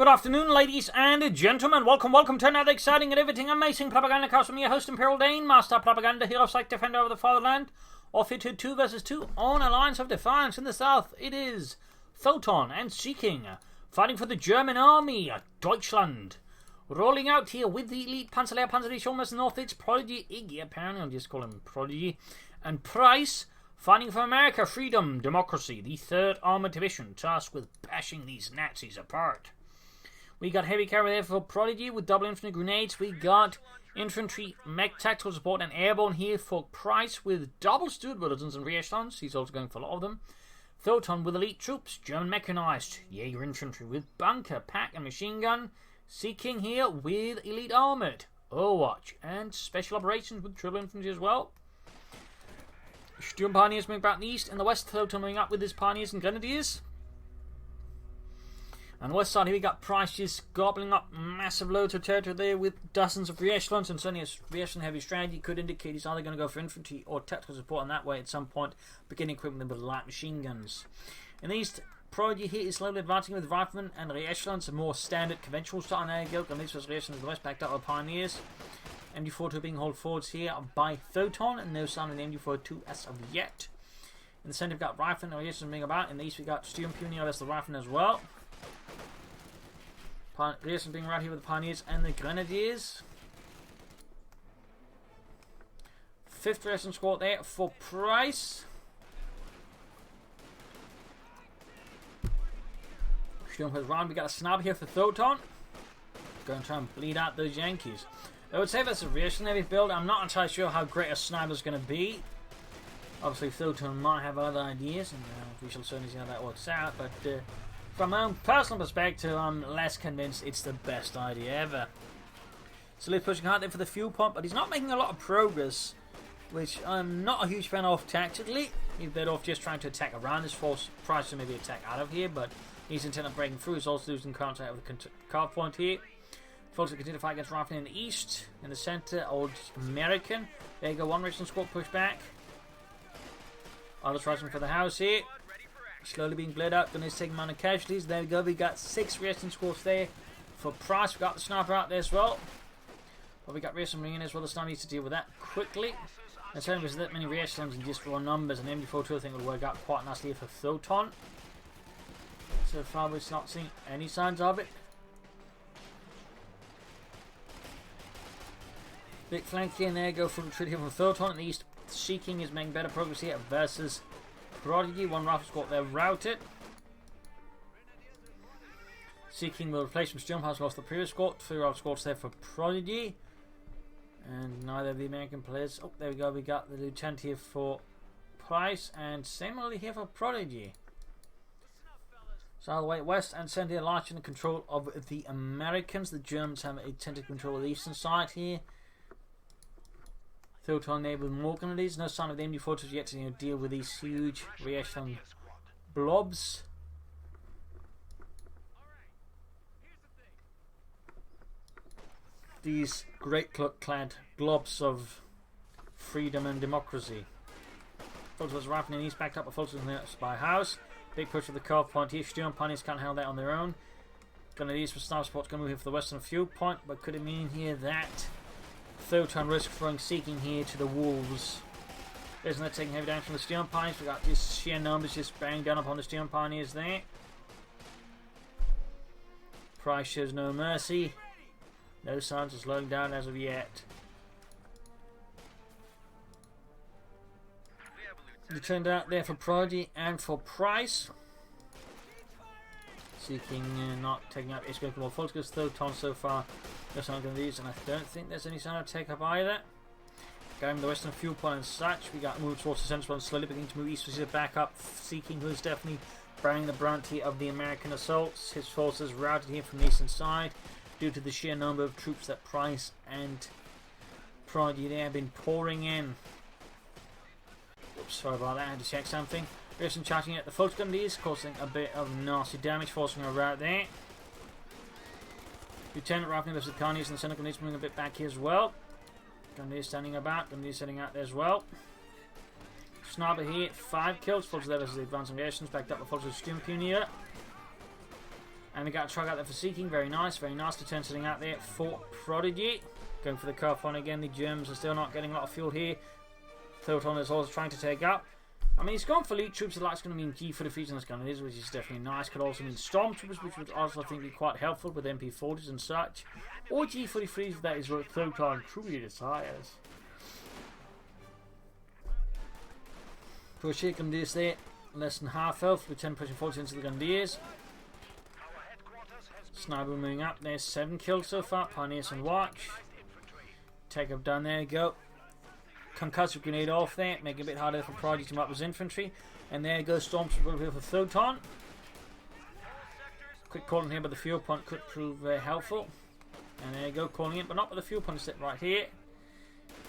Good afternoon, ladies and gentlemen. Welcome to another exciting and everything amazing Propagandacast from your host, Imperial Dane, Master Propaganda, Hero Psych, Defender of the Fatherland, or fitted 2 vs 2 on Alliance of Defiance. In the south, it is Thoton and Seeking, fighting for the German army, Deutschland. Rolling out here with the elite Panzerlehr Panzerdivision from the north, it's Prodigy, Iggy, apparently I'll just call him Prodigy, and Price, fighting for America, freedom, democracy, the 3rd Armored Division, tasked with bashing these Nazis apart. We got heavy cavalry there for Prodigy with double infantry grenades. We got infantry, mech tactical support, and airborne here for Price with double Stuart bulletins and reechelons. He's also going for a lot of them. Thoton with elite troops, German mechanized, Jaeger infantry with bunker, pack, and machine gun. Seeking here with elite armored, Overwatch, and special operations with triple infantry as well. Sturm Pioneers moving back east. In the west, Thoton moving up with his Pioneers and Grenadiers. On the west side here we got Price just gobbling up massive loads of territory there with dozens of re-echelons, and certainly a re-echelon heavy strategy could indicate he's either going to go for infantry or tactical support, and that way at some point begin equipping them with light machine guns. In the east, Prodigy here is slowly advancing with riflemen and re-echelons, a more standard conventional style. There you go, and these re-echelons in the west backed up by Pioneers. MD42 being hauled forwards here by Thoton, and no sign of the MD42 as of yet. In the centre we've got riflemen and re-echelons being about. In the east we got Sturm Pioneer, that's the riflemen as well. Pearson being right here with the Pioneers and the Grenadiers. 5th Racing Squad there for Price. Sturm has round. We got a snub here for Thoton. Going to try and bleed out those Yankees. I would say that's a reactionary build. I'm not entirely sure how great a sniper is going to be. Obviously, Thoton might have other ideas, and we shall certainly see how that works out. But from my own personal perspective, I'm less convinced it's the best idea ever. So he's pushing hard there for the fuel pump, but he's not making a lot of progress, which I'm not a huge fan of tactically. He's better off just trying to attack around his force, Price to maybe attack out of here, but he's intent on breaking through. He's also losing contact with the carve point here. Folks continue to fight against Riflemen in the east. In the centre, old American. There you go, one Richmond squad push back. Others rising for the house here. Slowly being bled out, and he's taking minor casualties. There we go, we got 6 Reaction squads there for Price. We got the sniper out there as well. But we got Reaction Marine as well. The sniper needs to deal with that quickly. And certainly there's that many Reactions in just raw numbers, and MD42 I think will work out quite nicely for Thoton. So far we're not seeing any signs of it. Big flank here, and there go for the retreat here from Thoton. In the east, Seeking is making better progress here versus Prodigy. One rifle squad there routed. Seeking will replace from Sturm, has lost the previous squad. 3 rifle squads there for Prodigy. And neither of the American players. Oh, there we go. We got the lieutenant here for Price, and similarly here for Prodigy. So all the way west and centre, large in control of the Americans. The Germans have a tentative control of the eastern side here. Thoton there with more grenades. No sign of the MD42 yet to deal with these huge reaction blobs. These great clad globs of freedom and democracy. Folks was rifling in east, backed up by folks in the spy house. Big push of the carve point here. Sturm Pioneers can't handle that on their own. Grenadiers for sniper spots going to move here for the western fuel point, but could it mean here that Thoton risk throwing Seeking here to the wolves? Isn't that taking heavy damage from the Sturm Pioneers? We got these sheer numbers just bearing down upon the Sturm Pioneers there. Price shows no mercy. No signs of slowing down as of yet. It turned out there for Prodigy and for Price. Seeking not taking out escapable faults because Thoton so far no sign of these, and I don't think there's any sign of take up either. Going the western fuel point and such, we got moved towards the central one, slowly beginning to move east to back up. Seeking, who's definitely bearing the brunt here of the American assaults. His forces routed here from the eastern side due to the sheer number of troops that Price and Prodigy there have been pouring in. Oops, sorry about that, I had to check something. Pearson charging at the Fulton Grenadiers, causing a bit of nasty damage, forcing a rout there. Lieutenant Rifleman versus the Carnies and the Center Grenadiers moving a bit back here as well. Grenadiers standing about, Grenadiers setting out there as well. Sniper here, 5 kills. Fulton there versus the advancing reactions, backed up by Fulton's Sturm Pioneer. And we got a truck out there for Seeking. Very nice. Very nicely turned something out there for Prodigy. Going for the curve on again. The Germans are still not getting a lot of fuel here. Thoton is also trying to take up. I mean, he's gone for elite troops, so that's going to mean G for the Freeze and Escalation, which is definitely nice. Could also mean Stormtroopers, which would also, I think, be quite helpful with MP40s and such. Or G for the Freeze, if that is what Thoton truly desires. Push here, Grenadiers there. Less than half health, with 10 pushing 40 into the Grenadiers. Sniper moving up. There's 7 kills so far. Pioneers on watch. Take up down there, go. Concussive grenade off there, making it a bit harder for Prodigy to come up with infantry. And there goes Stormtrooper here for Thoton. Quick calling here, but the fuel point could prove helpful. And there you go, calling it, but not with the fuel point set right here.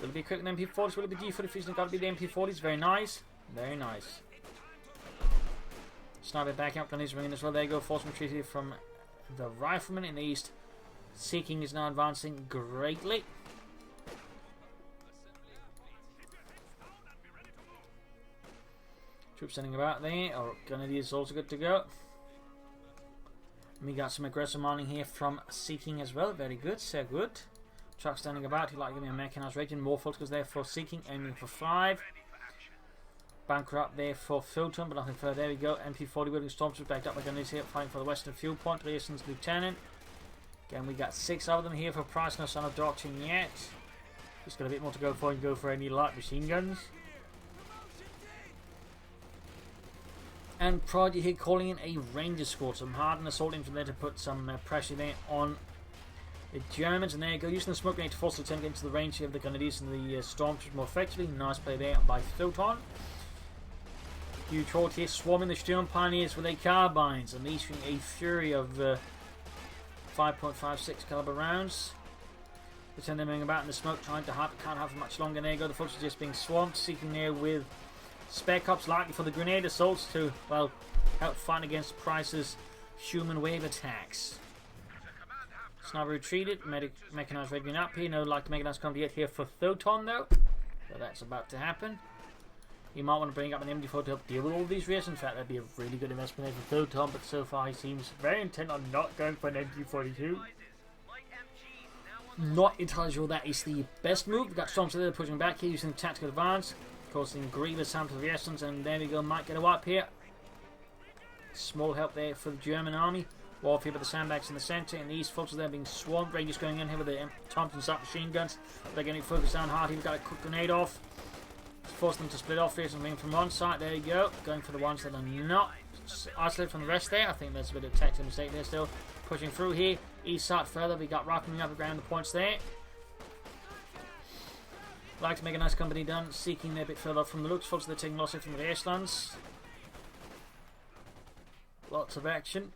Will it be quick with MP40s? Will it be G43s? It's got to be the MP40s. Very nice. Very nice. Sniper back up, Grenadiers ringing as well. There you go, force retreat here from the Rifleman in the east. Seeking is now advancing greatly. Troops standing about there. Our Grenadiers also good to go. And we got some aggressive mining here from Seeking as well. Very good, so good. Truck standing about. He'd like to give me a mechanized rating. More folks goes there for Seeking, aiming for 5. Bunker up there for Thoton, but nothing further. There we go. MP40 building Stormtroopers backed up by Grenadiers here, fighting for the western fuel point. Leeson's Lieutenant. Again, we got 6 of them here for Price. No sign of Doctrine yet. Just got a bit more to go for and go for any light machine guns. And Prodigy here calling in a Ranger squad, some hardened assault infantry there to put some pressure there on the Germans. And there you go, using the smoke grenade to force the tank into the range of the Grenadiers and the Stormtroopers more effectively. Nice play there by Thoton. Huge horde here swarming the Sturm Pioneers with their carbines, unleashing a fury of 5.56 caliber rounds. Pretend they're moving about in the smoke, trying to hide, but can't have much longer. There you go, the folks are just being swamped, Seeking there with Spec Ops, likely for the grenade assaults to, well, help fight against Price's human wave attacks. Sniper retreated, mechanized readying up here. No like to mechanized come yet here for Thoton though. So that's about to happen. You might want to bring up an MD4 to help deal with all these risks. In fact, that'd be a really good investment there for Thoton, but so far he seems very intent on not going for an MD42. Not entirely sure that is the best move. We've got Stormtroopers there pushing back here using tactical advance. Causing grievous harm to the essence, and there we go, might get a wipe here. Small help there for the German army. Warfare here with the sandbags in the centre, and these folks are there being swamped. Rangers going in here with the Thompson submachine guns. They're getting focused down hard here. We've got a quick grenade off. Force them to split off here, something from one side. There you go, going for the ones that are not isolated from the rest there. I think there's a bit of tactical mistake there still. Pushing through here, east side further. We got rifling up around the points there. Like to make a nice company done, Seeking there a bit further from the looks. Folks, they're taking losses from the Airlands. Lots of action.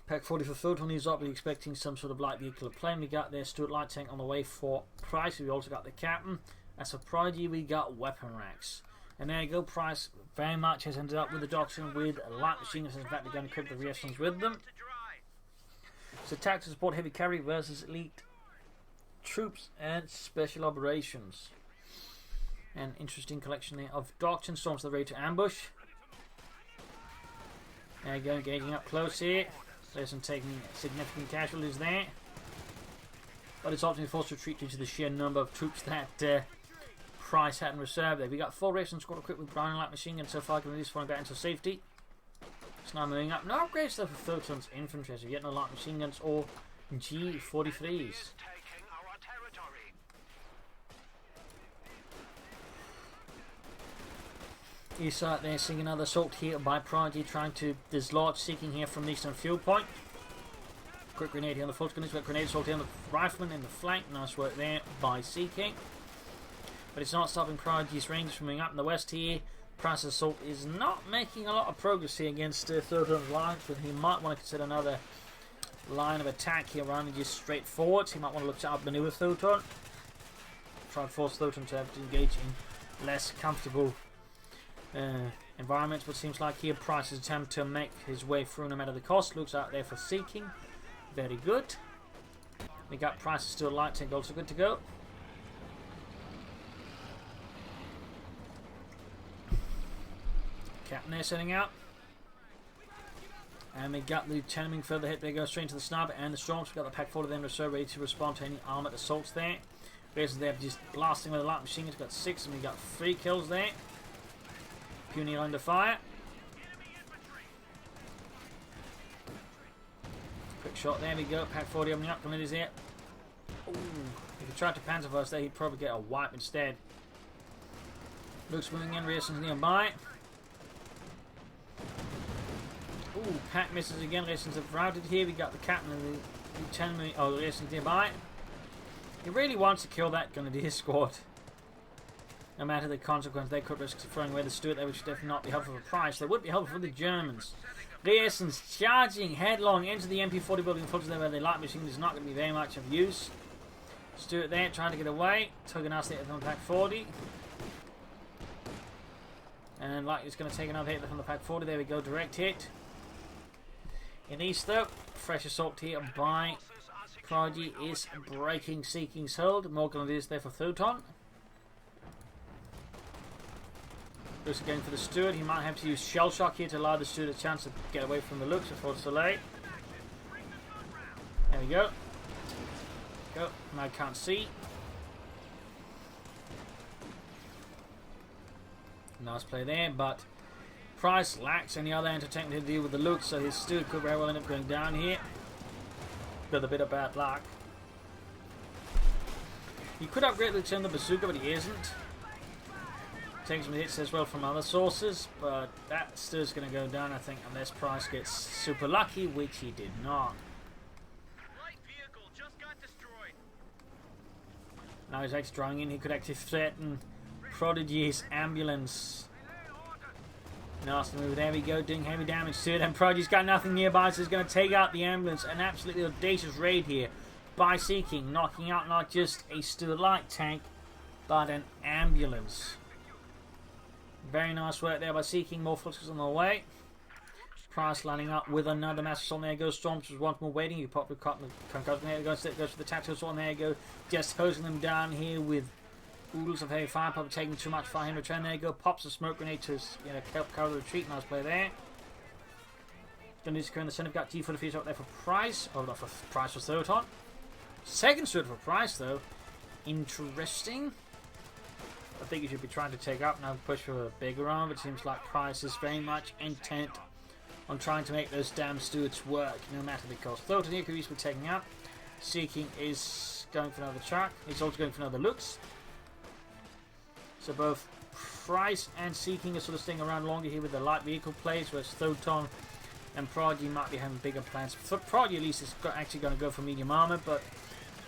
Pack 40 for Thoton, he's obviously expecting some sort of light vehicle plane. We got their Stuart light tank on the way for Price. We also got the captain. As for Prodigy, we got weapon racks. And there you go, Price very much has ended up with the doctrine with light machine guns. In fact, they're going to equip the Airlands with them. So tactical support heavy cavalry versus elite troops and special operations. An interesting collection there of doctrine. Storms the ready to ambush. There you go, engaging up close here. There's taking significant casualties there. But it's ultimately forced to retreat due to the sheer number of troops that Price had in reserve there. We got 4 Racing squad equipped with Browning light machine guns so far, can release falling back into safety. It's now moving up. No upgrades stuff for Thoton's infantry, so you get no light machine guns or G43s. East side there, seeing another assault here by Prodigy, trying to dislodge Seeking here from the eastern fuel point. Quick grenade here on the foot, grenade assault here on the Rifleman in the flank. Nice work there by Seeking. But it's not stopping Prodigy's range from moving up in the west here. Price's assault is not making a lot of progress here against Thoton's lines, but he might want to consider another line of attack here rather than just straight forwards. He might want to look to outmaneuver Thoton. Try and force Thoton to have to engage in less comfortable environments, but seems like here Price's attempt to make his way through no matter the cost. Looks out there for Seeking. Very good. We got Price's still light tank also good to go. Captain there setting out. And we got the Lieutenant further hit. They go straight into the sniper and the Storms. We got the Pack 4 of them reserve ready to respond to any armored assaults there. Basically, they're just blasting with a light machine guns. Got 6 and we got 3 kills there. Puny under fire. Quick shot, there we go. Pack 40 opening up. Coming in here. Ooh, if he tried to panzer first there, he'd probably get a wipe instead. Luke's moving in, Rearson's nearby. Ooh, Pack misses again. Rearson's routed here. We got the Captain and the Lieutenant. Oh, Rearson's nearby. He really wants to kill that Grenadier squad. No matter the consequence, they could risk throwing away the Stuart. That would definitely not be helpful for Price. That would be helpful for the Germans. Rearson's charging headlong into the MP40 building. Unfortunately, where the light machine is not going to be very much of use. Stuart there trying to get away. Took an ass hit from the Pack 40. And like it's going to take another hit from the Pack 40. There we go, direct hit. In east though, fresh assault here by Prodigy is breaking Seeking's hold. More Grenadiers there for Thoton. Looks again for the Stuart. He might have to use shell shock here to allow the Stuart a chance to get away from the Looks before it's too late. There we go. Go. Now I can't see. Nice play there, but Price lacks any other entertainment to deal with the Looks, so his Stuart could very well end up going down here. With a bit of bad luck. He could upgrade the bazooka, but he isn't. Taking some hits as well from other sources, but that Stuart's going to go down, I think, unless Price gets super lucky, which he did not. Light vehicle just got destroyed. Now he's actually drawing in. He could actually threaten Prodigy's ambulance. Nasty move. There we go, doing heavy damage to it, and Prodigy's got nothing nearby, so he's going to take out the ambulance. An absolutely audacious raid here by Seeking, knocking out not just a Stuart light tank, but an ambulance. Very nice work there by Seeking. More footsteps on the way. Price lining up with another massive assault. There you go. Storms was once more waiting. You pop the concussed. There you go. Goes for the tactical assault. There you go. Just hosing them down here with oodles of heavy fire. Probably taking too much fire in return. There you go. Pops a smoke grenade to help cover the retreat. Nice play there. Going to secure in the center. Got G for the fuse up there for Price. Oh, not for Price, for Thoton. Second Stuart for Price though. Interesting. I think you should be trying to take up now, push for a bigger arm. It seems like Price is very much intent on trying to make those damn Stuarts work, no matter the cost. Thoton here could be taking up. Seeking is going for another track. He's also going for another Looks. So both Price and Seeking are sort of staying around longer here with the light vehicle plays, whereas Thoton and Prodigy might be having bigger plans. For Prodigy, at least, is actually going to go for medium armor, but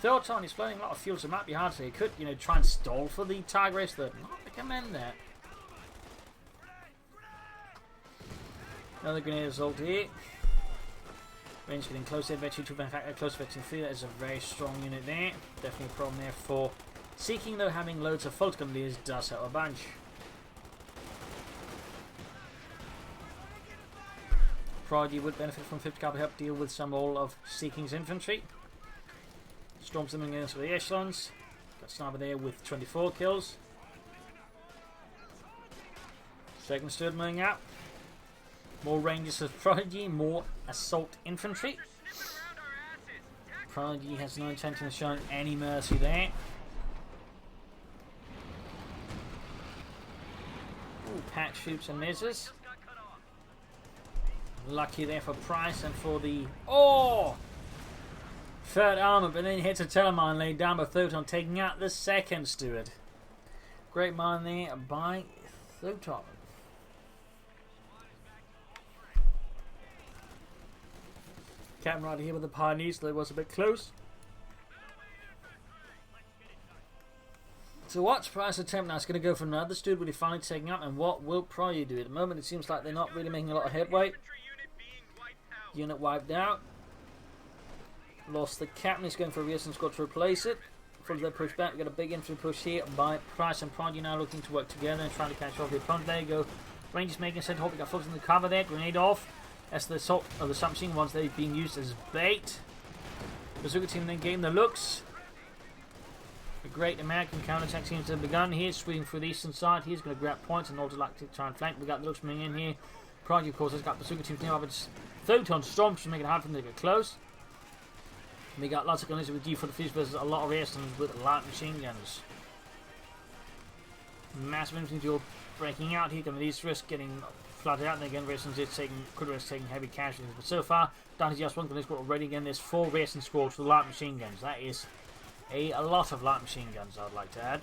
Thoton is flowing a lot of fuel, so it might be hard to. He could, try and stall for the tag race. That not recommend that. Another grenade assault here. Range getting close there. Bet you 2 factor close vetting 3. That is a very strong unit there. Definitely a problem there for Seeking, though. Having loads of fault grenadiers does help a bunch. Prodigy would benefit from 50 caliber help deal with some all of Seeking's infantry. Storms them against the echelons. Got Sniper there with 24 kills. Second Stuart moving out. More ranges of Prodigy, more assault infantry. Prodigy has no intention of showing any mercy there. Ooh, Pack shoots and misses. Lucky there for Price and for the... Oh! Third armor, but then hits a telemine laid down by Thoton, taking out the second Stuart. Great mine there by Thoton. Captain right here with the Pioneers, though it was a bit close. So what's Price's attempt now? It's going to go for another Stuart, will he finally taking up, and what will Prodigy do? At the moment it seems like they're not really making a lot of headway. Unit wiped out. Lost the Captain. He's going for a Rearson squad to replace it. From their push back, we got a big infantry push here by Price and Prodigy now looking to work together and trying to catch off the opponent. There you go. Rangers making a set. Hope we got folks in the cover there. Grenade off. That's the assault of the submachine ones. They're being used as bait. Bazooka team then getting the Looks. The great American counterattack seems to have begun here, sweeping through the eastern side. He's going to grab points and also like to try and flank. We got the looks coming in here. Prodigy, of course, has got bazooka teams nearby, but Thoton storms to make it hard for them to get close. And we got lots of gunners with G43s versus a lot of resistance with light machine guns. Massive infantry duel breaking out here. Going to these risks getting flooded out, and again, resistance is could risk taking heavy casualties. But so far, down to just one gun squad already. Again, there's 4 resistance squads with light machine guns. That is a lot of light machine guns, I'd like to add.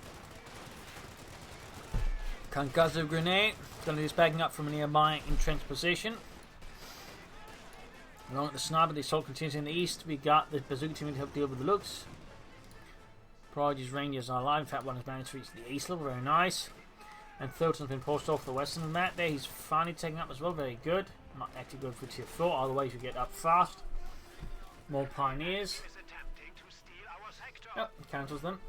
Concussive grenade. Going to be backing up from a nearby entrenched position. Along with the sniper, the assault continues in the east. We got the bazooka team to help deal with the looks. Prodigy's rangers are alive. In fact, one has managed to reach the east level. Very nice. And Thoton's been pushed off the western map there. He's finally taken up as well. Very good. Not actually good for tier 4. Otherwise, you get up fast. More pioneers. Yep, cancels them.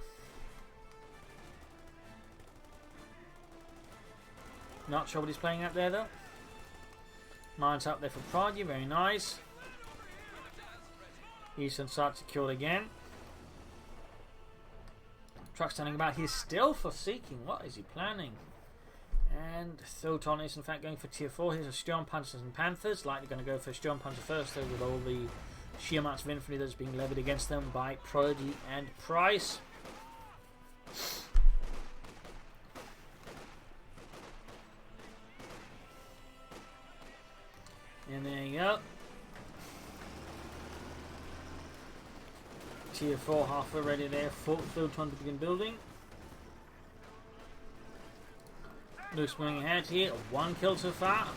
Not sure what he's playing up there though. Mines up there for Prodigy. Very nice. Eastern side secured again. Truck standing about here still for seeking. What is he planning? And Thoton is in fact going for tier 4. Here's a Storm Panthers and Panthers. Likely going to go for Storm Panther first though, with all the sheer amounts of infantry that's being levied against them by Prodigy and Price. And there you go. Tier 4 halfway ready there. Thoton to begin building. Luke's moving ahead here. 1 kill so far.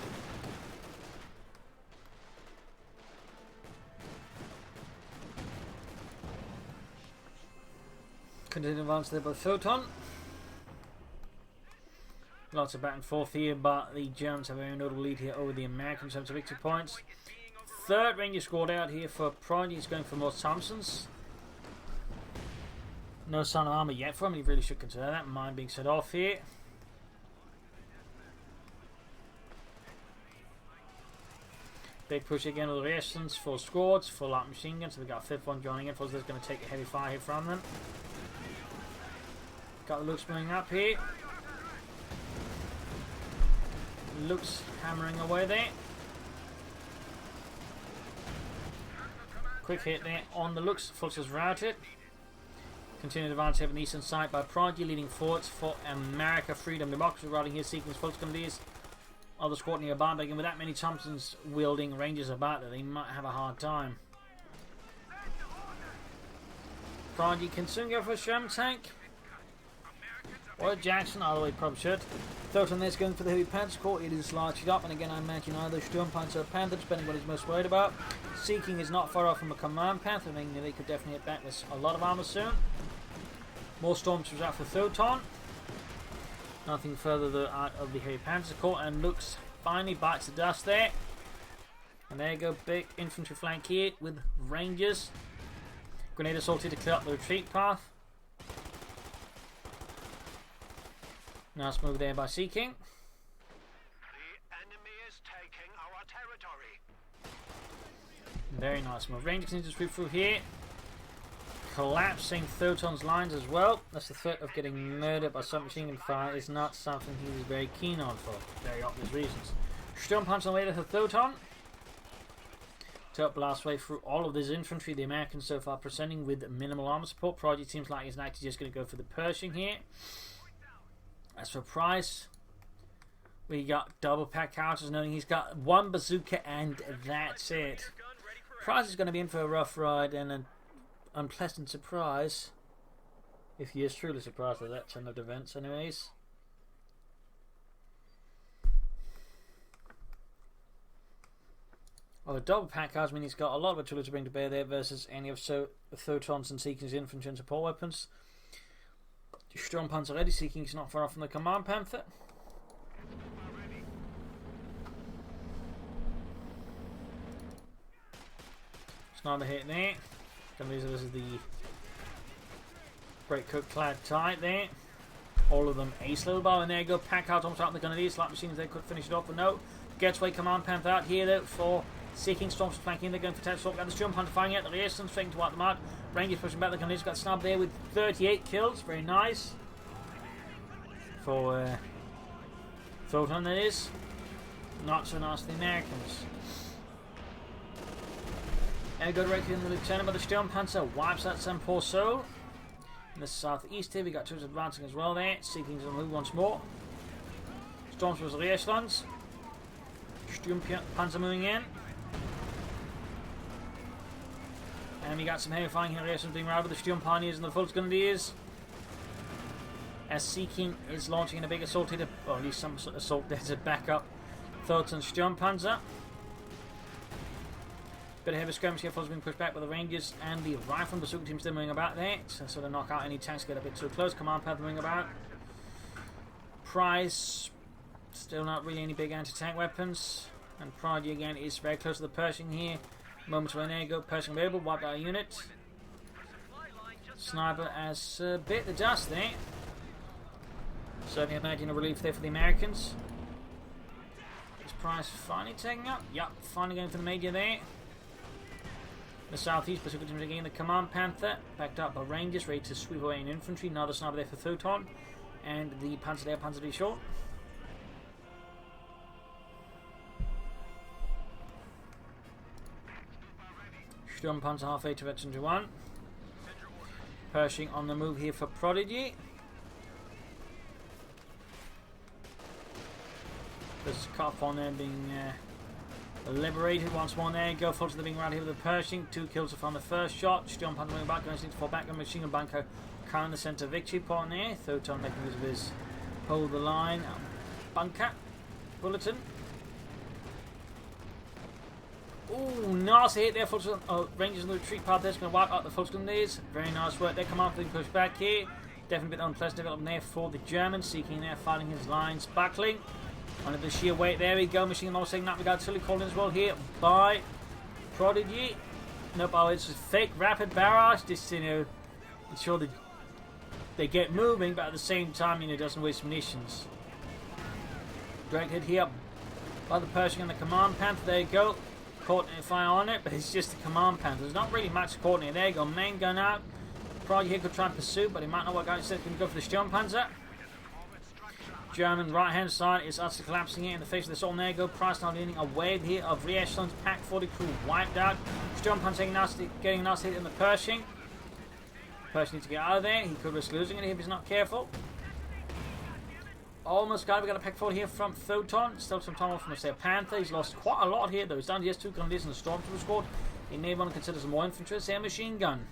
Continue to advance there by Thoton. Lots of back and forth here, but the Germans have a very notable lead here over the Americans in terms of victory points. 3rd Ranger squad out here for Prodigy. He's going for more Thompsons. No Son of Armor yet for him. He really should consider that. Mine being set off here. Big push again with the resistance. 4 squads, full light machine guns. So we got a 5th one joining in. For us, there's going to take a heavy fire here from them. Got the looks moving up here. Looks hammering away there. Quick hit there on the looks. Fultz is routed. Continued advance here on the eastern side by Prodigy, leading forwards for America, Freedom, Democracy, riding here, seeking Fultz going to be his other squad nearby. But again, with that many Thompsons wielding Rangers about there, they might have a hard time. Prodigy can soon go for a Sherman tank. Or Jackson, although he probably should. Thoton there's going for the Heavy Panther Corps. It is largely up, and again I imagine either Storm Panther or Panther, depending what he's most worried about. Seeking is not far off from a Command Panther, meaning they could definitely hit back with a lot of armor soon. More Stormtroopers out for Thoton. Nothing further out of the Heavy Panther Corps, and looks finally bites the dust there. And there you go, big infantry flank here with Rangers. Grenade assault here to clear up the retreat path. Nice move there by Seeking. The enemy is taking our territory. Very nice move. Rangers need to sweep through here. Collapsing Thoton's lines as well. That's the threat of getting murdered by submachine gun fire is not something he was very keen on for very obvious reasons. Storm punch on later for Thoton. To blast way through all of this infantry. The Americans so far presenting with minimal armor support. Prodigy seems like he's actually just going to go for the Pershing here. As for Price, we got double pack counters, knowing he's got 1 bazooka and that's it. Price is going to be in for a rough ride and an unpleasant surprise. If he is truly surprised at that turn of events anyways. Well, the double pack cards mean he's got a lot of artillery to bring to bear there versus any of Thoton's and Seeking's infantry and support weapons. Storm Panther already. Seeking is not far off from the Command Panther. Sniper hit there. This is the Great Cook clad tight there. All of them ace level bar, and there you go. Pack out on top of the gun of these light machines. They could finish it off, but no. Gets away Command Panther out here though for Seeking. Storms flanking. They're going for Ted Storm. Got the Storm Panther firing out the resistance, trying to wipe them out. Rangers pushing back. The Canadians got snapped there with 38 kills. Very nice. For Thoton, that is. Not so nice for the Americans. And go directly in the lieutenant, but the Sturmpanzer wipes out some poor soul. In the southeast here, we got troops advancing as well there, seeking to move once more. Storms was Rearschlands. Sturmpanzer moving in. And we got some heavy fighting here, Rearschlands being routed with the Sturmpioneers and the Volksgrenadiers. As Seeking is launching a big assault here, or at least some sort of assault there to back up Thoton Sturmpanzer. Bit of heavy skirmish here, being pushed back by the Rangers and the Rifle Bazooka team still moving about there. So sort of knock out any tanks get a bit too close. Command Panther moving about. Prize, still not really any big anti-tank weapons. And Prodigy again is very close to the Pershing here. Moments when there you go, Pershing available, wiped out a unit. Sniper has bit the dust there. Certainly imagine a relief there for the Americans. Is Price finally taking up? Yup, finally going for the Major there. The southeast, Bazooka teams again, the Command Panther, backed up by Rangers, ready to sweep away in infantry. Another sniper there for Thoton, and the Panzer there, Panzer D short. Sturmpanzer halfway to Veteran 1. Pershing on the move here for Prodigy. There's a cup on there being liberated once more there. Go full to the being right here with the Pershing. 2 kills from the first shot. Sturmpanzer moving back, going to fall back on machine gun bunker. Current the centre victory point there. Thoton making use of his hold the line bunker bulletin. Ooh, nice hit there. Rangers in the retreat path there's going to wipe out the Volksgrenadiers. Very nice work there. Command being pushed back here. Definitely a bit unpleasant development there for the Germans. Seeking there, fighting his lines, buckling. Under the sheer weight, there we go. Machine gun saying that we got silly called in as well here by Prodigy. Nope, oh, it's a fake rapid barrage. Just, you know, ensure that they get moving, but at the same time, you know, doesn't waste munitions. Direct hit here by the Pershing and the Command Panther. There you go. Caught fire on it, but it's just the Command Panther. There's not really much caught in it. There you go. Main gun out. Prodigy here could try and pursue, but he might not work out. Instead, can go for the Sturmpanzer. German right hand side is utterly collapsing here in the face of this all. There you go. Price now leading a wave here of Rearschlands. Pack 40 crew wiped out. Sturmpanzer getting a nice hit in the Pershing. Pershing needs to get out of there. He could risk losing it if he's not careful. Almost got it. We got a pack 40 here from Thoton. Still some time off from the Panther. He's lost quite a lot here though. He's down to just 2 Grenadiers in the Stormtrooper squad. He may want to consider some more infantry. Say a machine gun.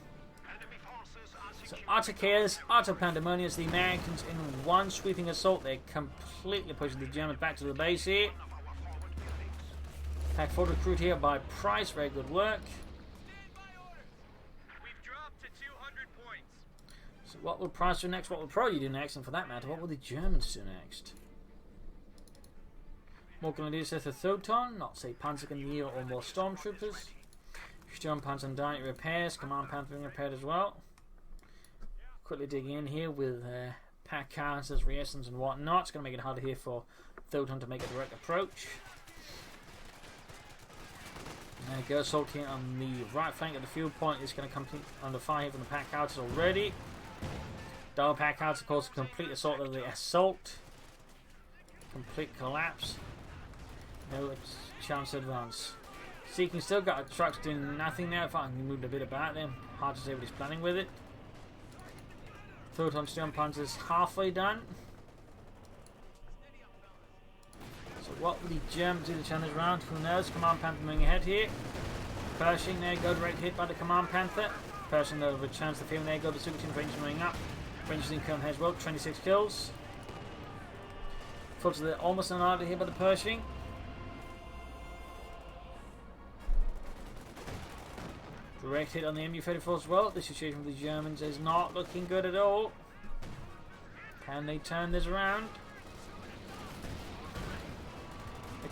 So utter chaos, utter pandemonium. The Americans in one sweeping assault. They're completely pushing the Germans back to the base here. Pack 4 recruit here by Price. Very good work. We've dropped to 200 points. So what will Price do next? What will Prodigy do next? And for that matter, what will the Germans do next? More Grenadiers there for Thoton. Not say Panzergrenadier or more Stormtroopers. Sturmpanzer and Dynac repairs. Command Panther being repaired as well. Quickly dig in here with pack counters, reasons and whatnot. It's going to make it harder here for Thoton to make a direct approach. There you go, assault here on the right flank of the field point is going to come under fire here from the pack counters already. Double pack counters, of course, complete assault of the assault. Complete collapse. No chance to advance. Seeking still got trucks doing nothing there. If I can move a bit about them, hard to say what he's planning with it. Thoton Sturmpanzer's halfway done. So what will the Germans do to turn this round? Who knows? Command Panther moving ahead here. Pershing, there you go, direct hit by the Command Panther. Pershing though returns the field. There you go, the super team Rangers moving up. Rangers in come as well, 26 kills. Full to the almost annihilated here by the Pershing. Direct hit on the MU-34 as well. The situation with the Germans is not looking good at all. Can they turn this around?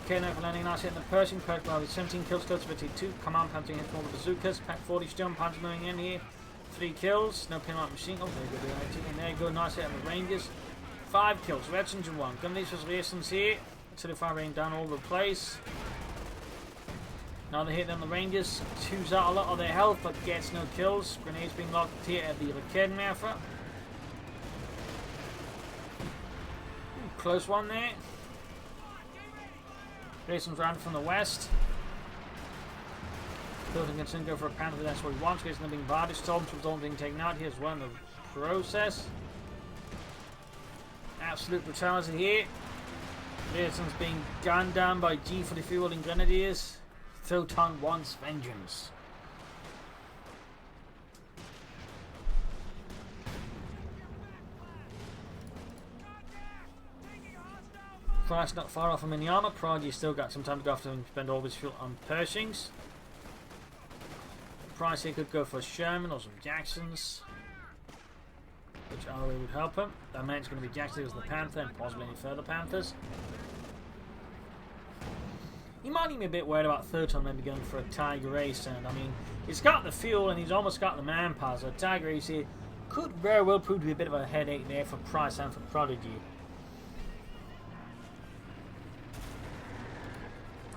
Okay, now for landing nice hit in the Pershing. Perked by the 17 kills, close to 52. Command Panther hit from all the bazookas. Pack 40 Sturmpanzer moving in here. 3 kills. No pin on machine. Oh, there you go. And there you go. Nice hit on the Rangers. 5 kills. Veterans in 1. Grenadiers for Reasons here. Artillery fire raining down all over the place. Another hit on the Rangers. Chews out a lot of their health, but gets no kills. Grenades being locked here at the Lacerdan effort. Close one there. Jason's round from the west. Thoton can soon go for a panther, that's what he wants. Jason being bombarded. Stormtroopers being taken out here as well in the process. Absolute brutality here. Jason's being gunned down by G for the fueling grenadiers. Thoton wants vengeance. Price not far off from in the armor. Prodigy still got some time to go after him and spend all his fuel on Pershings. Price here could go for Sherman or some Jacksons, which RA would help him. That meant it's going to be Jackson as the Panther and possibly any further Panthers. He might even be a bit worried about Thoton maybe going for a Tiger Race, and I mean, he's got the fuel and he's almost got the manpower, so Tiger Race here could very well prove to be a bit of a headache there for Price and for Prodigy.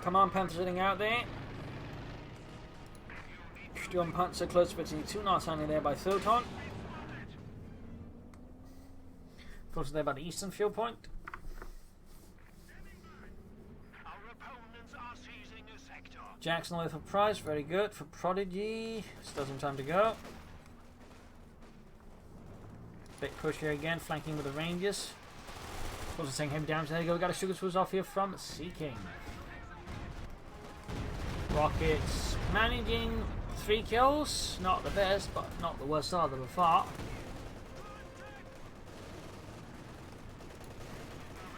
Come on, Panther sitting out there. Sturm Panzer close to between 2 knots only there by Thoton. Close there by the eastern fuel point. Jackson away for Price, very good. For Prodigy, still some time to go. Big push here again, flanking with the Rangers. Also saying heavy damage. There you go, we got a sugar swoosh off here from Seeking. Rockets managing 3 kills, not the best, but not the worst either by far.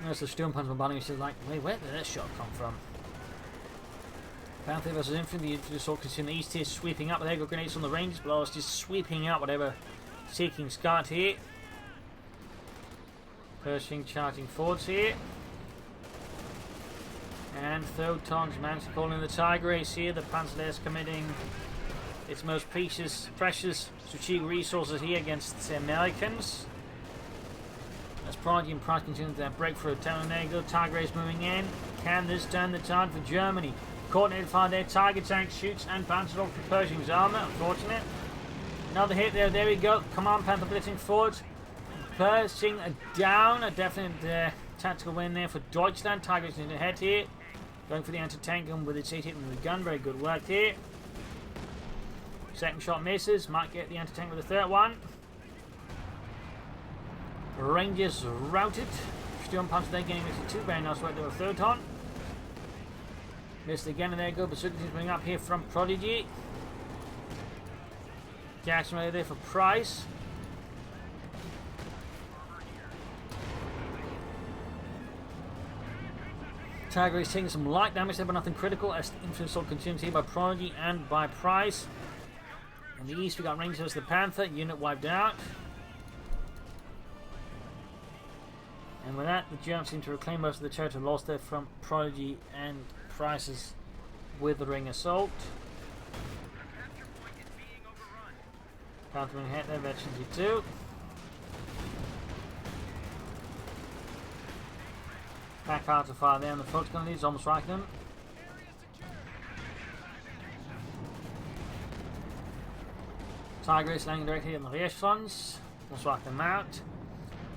There's the Sturm Panzer bombarding, which is like, wait, where did this shot come from? Panther versus infantry, the assault in the east here, sweeping up. There go grenades on the Rangers below us, just sweeping out whatever Seeking's got here. Pershing charging forwards here. And Thoton's managed to call in the Tiger Race here. The Panzer is committing its most precious strategic resources here against the Americans. As Prodigy and Price continue their breakthrough attempt, there you go. Tiger Race moving in. Can this turn the tide for Germany? Coordinated fire there. Tiger tank shoots and bounces off the Pershing's armor. Unfortunate. Another hit there. There we go. Come on, Panther blitzing forward. Pershing down. A definite tactical win there for Deutschland. Tiger Race in the head here. Going for the anti-tank gun with its 8 hit with the gun. Very good work here. Second shot misses. Might get the anti-tank with the third one. Rangers routed. Sturm Panzer there getting missed 2. Very nice work there with Thoton. Missed again, and there you go. Bazooka team's coming up here from Prodigy. Jackson right there for Price. Tiger is taking some light damage there, but nothing critical as infantry assault continues here by Prodigy and by Price. In the east, we got Rangers versus the Panther. Unit wiped out. And with that, the Germans seem to reclaim most of the territory lost there from Prodigy and Price's withering assault. Panther being hit there, veterans G2. Back out to fire there on the front gun, he's almost right them. Tiger is landing directly on the rear fronts. Almost right them out.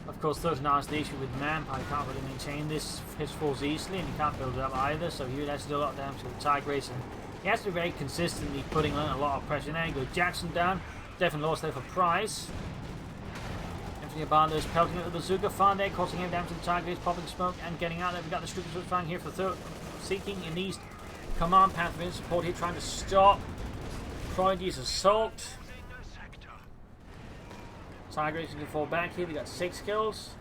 Of course, Thoton has the issue with manpower. He can't really maintain his force easily, and he can't build it up either, so he has to do a lot of damage to the Tiger Race, and he has to be very consistently putting on a lot of pressure. There you go, Jackson down. Definitely lost there for Price. Infantry Abando's pelting at the bazooka fire there, causing him damage to the Tiger Race, popping smoke and getting out there. We've got the Strippers flying here for Seeking in the east. Command Panther in support here, trying to stop Prodigy's assault. Tiger Race can fall back here. They got 6 kills.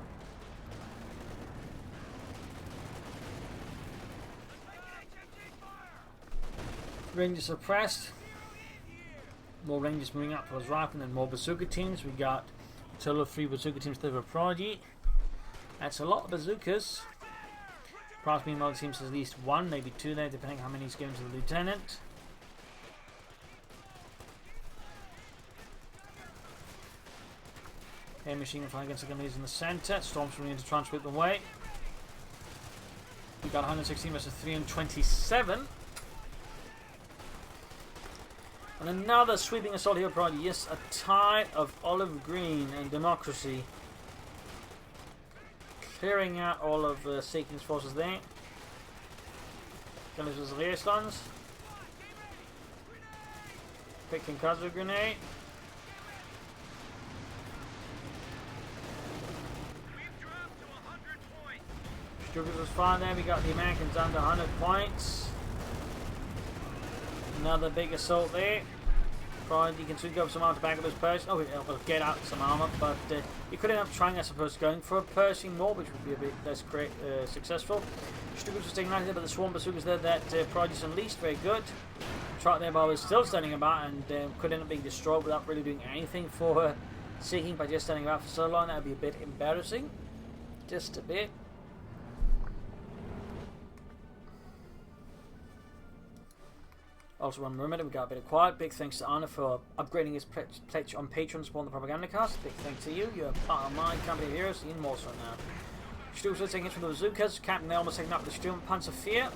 Rangers suppressed. More Rangers moving up towards right, and then more bazooka teams. We got a total of 3 bazooka teams to the Prodigy. That's a lot of bazookas. Price meanwhile seems at least 1, maybe 2 there, depending on how many he's given to the lieutenant. Air machine fire against the grenadiers in the centre. Storms from in to try and sweep them away. We got 116 versus 327. And another sweeping assault here, Prodigy. Yes, a tide of olive green and democracy. Clearing out all of Seeking's forces there. Gonna use the Rearslons. Quick concussive grenade. Struggles was fine there. We got the Americans under 100 points. Another big assault there. Prodigy can soon go for some armor to back up his Pershing. Oh, we'll get out some armor, but he could end up trying, I suppose, going for a Pershing more, which would be a bit less successful. Struggles was taken out there, but the Swarm Bazookas there that Prodigy's unleashed, very good. Trot there, but was still standing about and could end up being destroyed without really doing anything for Seeking by just standing about for so long. That would be a bit embarrassing. Just a bit. Also, one reminder, we got a bit of quiet. Big thanks to Anna for upgrading his pledge on Patreon support the Propagandacast. Big thanks to you. You're part of my company of heroes. Even more so now. Stu's taking hits from the bazookas. Captain Elmer taking up the Sturmpanzer 4.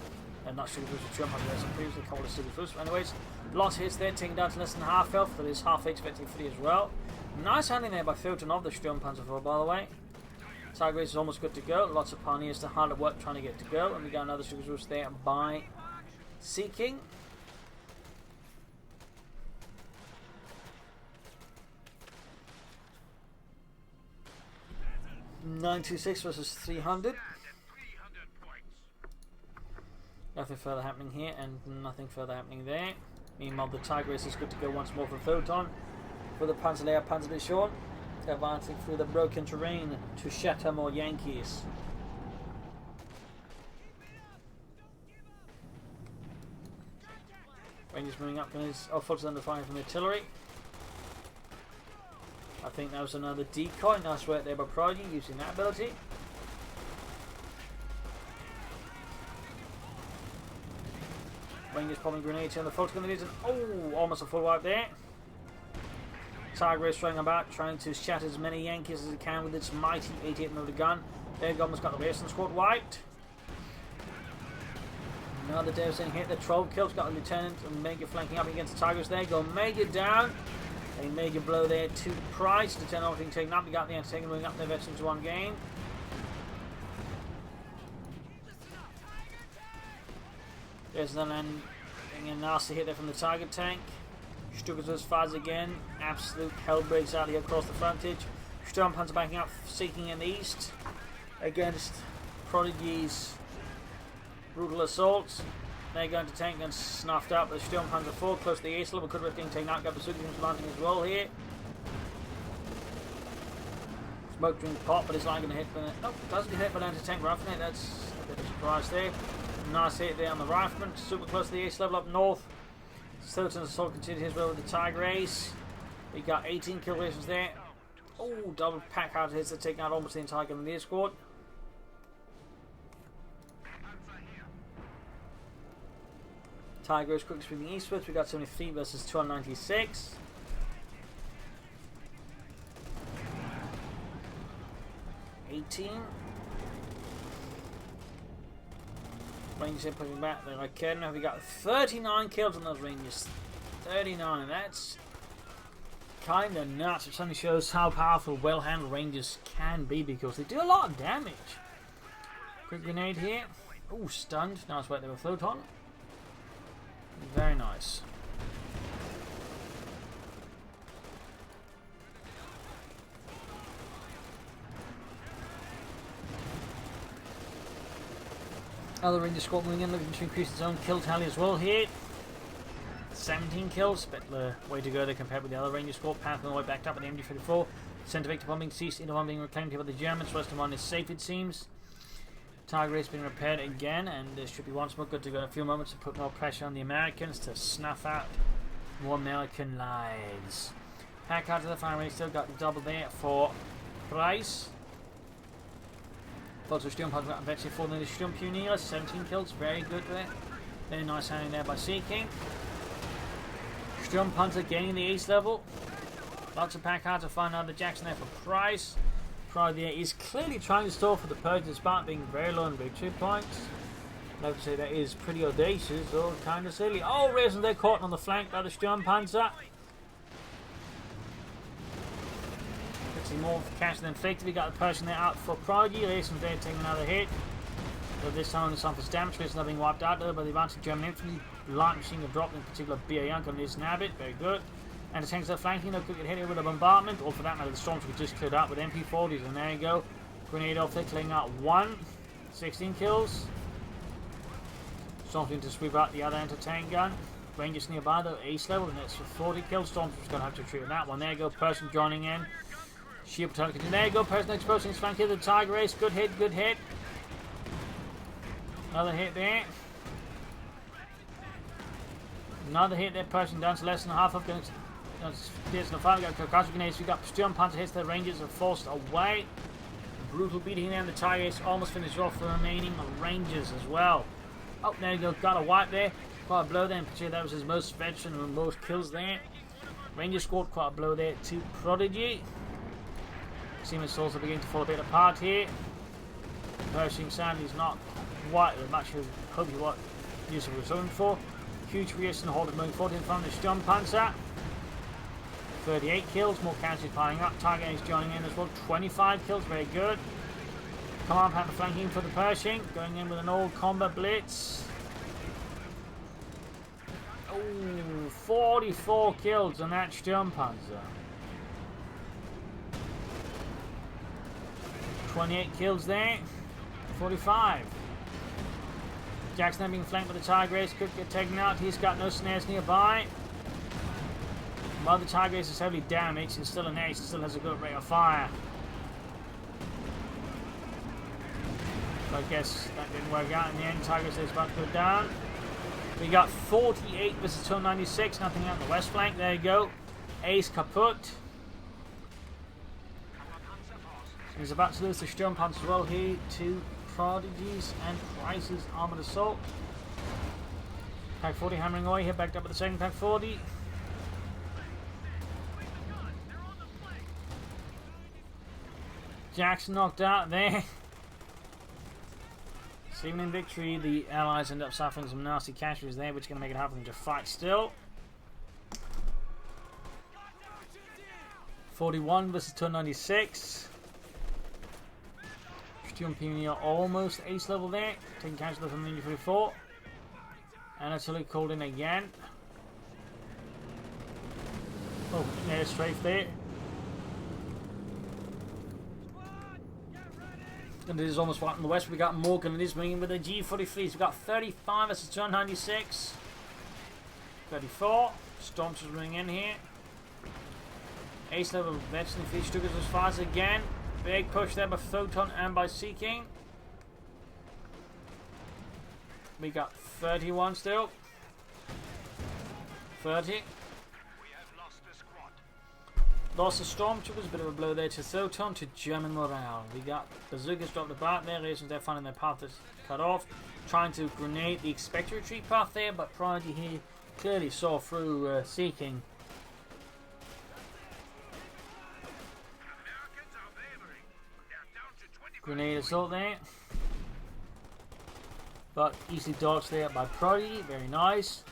Not Sturmpanzer, Sturmpanzer, as I previously called it Sturmpanzer. Anyways, lots of hits there, taking down to less than half health. That is half expected for as well. Nice handling there by Thoton of the Sturmpanzer 4, by the way. Tiger Race is almost good to go. Lots of pioneers to hard at work trying to get to go. And we got another Sturmpanzer there by Seeking. 926 versus 300. Nothing further happening here, and nothing further happening there. Meanwhile, the Tiger Race is good to go once more for Thoton. For the Panzerlehr Panzerdivision, advancing through the broken terrain to shatter more Yankees. Rangers moving up, focus under fire from the artillery. I think that was another decoy. Nice work there by Prodigy using that ability. Rangers popping grenades on the Fulton grenades, and oh, almost a full wipe there. Tiger is throwing about, trying to shatter as many Yankees as it can with its mighty 88mm gun. There, almost got the Western squad wiped. Another devastating hit. The 12 kills, got the Lieutenant and Major flanking up against the Tigers there. Go Major down. A major blow there to Price. The 10 everything taken up. We got the anti-tank moving up their veterans to one game. There's the landing a nasty hit there from the Tiger tank. Stuckers fires again. Absolute hell breaks out here across the frontage. Sturmpanzer backing up, Seeking in the east against Prodigy's brutal assaults. They're going to tank and snuffed out, but the Sturmpanzer 4 close to the ace level could have been taken out. Got the Bazookas landing as well here. Smoke drink pop, but it's not going to hit. Oh, doesn't get hit by the anti-tank rifleman. That's a bit of a surprise there. Nice hit there on the rifleman. Super close to the ace level up north. Thoton's assault continued his way with the Tiger Ace. We got 18 kill rations there. Oh, double pack hard hits to take out almost the entire Grenadier squad. Tiger is quickly sweeping eastwards. We got 73 versus 296. Rangers are pushing back there. I can now. We got 39 kills on those Rangers. 39. That's kind of nuts. It certainly shows how powerful, well-handled Rangers can be because they do a lot of damage. Quick grenade here. Oh, stunned. Nice work there with Thoton. Very nice. Other Ranger squad moving in, looking to increase its own kill tally as well here. 17 kills, but the way to go there compared with the other Ranger squad. Path on the way backed up at the MG34. Centre Victor bombing ceased, into one being reclaimed here by the Germans. Western one is safe, it seems. Tiger Race being repaired again, and there should be once more good to go in a few moments to put more pressure on the Americans to snuff out more American lives. Pack out to the fire, still got the double there for Price. Also Sturmpanzer eventually falling in the Sturmpioneer, 17 kills, very good there. Very nice handling there by Seeking. Sturmpanzer gaining the ace level. Lots of pack out to find out the Jackson there for Price. Prodigy is clearly trying to stall for the purge despite being very low in victory points. Like I say, that is pretty audacious or kind of silly. Oh, Raisins, they're caught on the flank by the Sturmpanzer. Let's see more catch than inflicted. We got the Persian there out for Prodigy. Raisins there taking another hit. But this time the surface damage. Raisins are being wiped out though by the advancing German infantry. Light machine gun dropped, in particular BA Young on this Nabbit. Very good. And the tanks are flanking. They could get hit with a bombardment. Or for that matter, the storms were just cleared out with MP40s. And there you go. Grenade off there, clearing out 1. 16 kills. Storm's going to sweep out the other anti-tank gun. Rangers nearby though, ace level, and that's for 40 kills. Storm's just going to have to treat with that one. There you go, Person joining in. Shield battalion continue. There you go, Person exposing his flank here. The Tiger Race, good hit, good hit. Another hit there. Another hit there, Person down to less than half of. There's no fire. We got Couch grenades. We got Sturmpanzer hits. The Rangers are forced away. Brutal beating there, and the Tiger Race almost finished off the remaining Rangers as well. Oh, there you go, got a wipe there. Quite a blow there, in particular that was his most veteran and most kills there. Rangers scored quite a blow there to Prodigy. Siemens also beginning to fall a bit apart here. Pershing Sand is not quite the match as hope you what USF was hoping for. Huge reaction hold moving forward in front of the Sturmpanzer. 38 kills, more casualties piling up. Tiger is joining in as well. 25 kills, very good. Command Panther flanking for the Pershing, going in with an old combat blitz. Oh, 44 kills on that Sturmpanzer. 28 kills there. 45. Jackson being flanked by the Tiger Ace, could get taken out. He's got no snares nearby. While the Tiger Ace is heavily damaged, it's still an ace, still has a good rate of fire. I guess that didn't work out in the end. Tiger is about to go down. We got 48 versus 296. Nothing out on the west flank. There you go. Ace kaput. He's about to lose the Sturmpanzer as well here to Prodigies and Price's Armored Assault. Pack 40 hammering away here. Backed up with the second Pack 40. Jackson knocked out there. Even in victory, the Allies end up suffering some nasty casualties there, which is going to make it hard for them to fight still. 41 versus 296. Sturmpanzer almost ace level there, taking casualties from the 44. And artillery called in again. Oh, air strafe there. And it is almost right on the west. We got Morgan and his wing with the G43s. We got 35 versus 296. 34. Storms is running in here. Ace level veteran Fish took us as far as again. Big push there by Thoton and by Seeking. We got 31 still. 30. Lost the Stormtroopers, a bit of a blow there to Thoton, to German morale. We got bazookas dropped about there, Raisins they're finding their path is cut off, trying to grenade the expected retreat path there, but Prodigy here clearly saw through Seeking. Grenade assault there, but easily dodged there by Prodigy, very nice.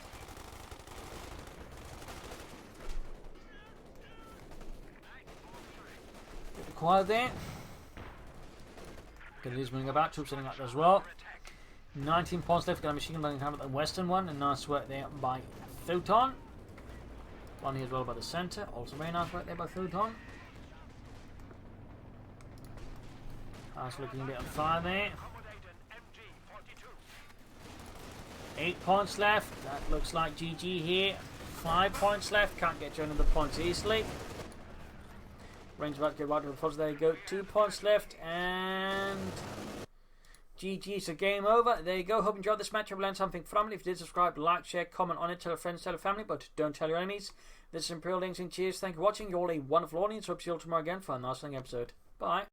Quiet there. It is moving about, troops setting up as well. 19 points left, got a machine gun at the western one, and nice work there by Thoton. One here as well by the centre, also very nice work there by Thoton. Nice looking a bit on fire there. 8 points left, that looks like GG here. 5 points left, can't get you another points easily. Range about to get right to the pods. There you go. 2 points left and GG. So game over. There you go. Hope you enjoyed this match. I've learned something from it. If you did, subscribe, like, share, comment on it. Tell a friend, tell a family, but don't tell your enemies. This is Imperial Links and cheers. Thank you for watching. You're all a wonderful audience. Hope to see you all tomorrow again for a nice long episode. Bye.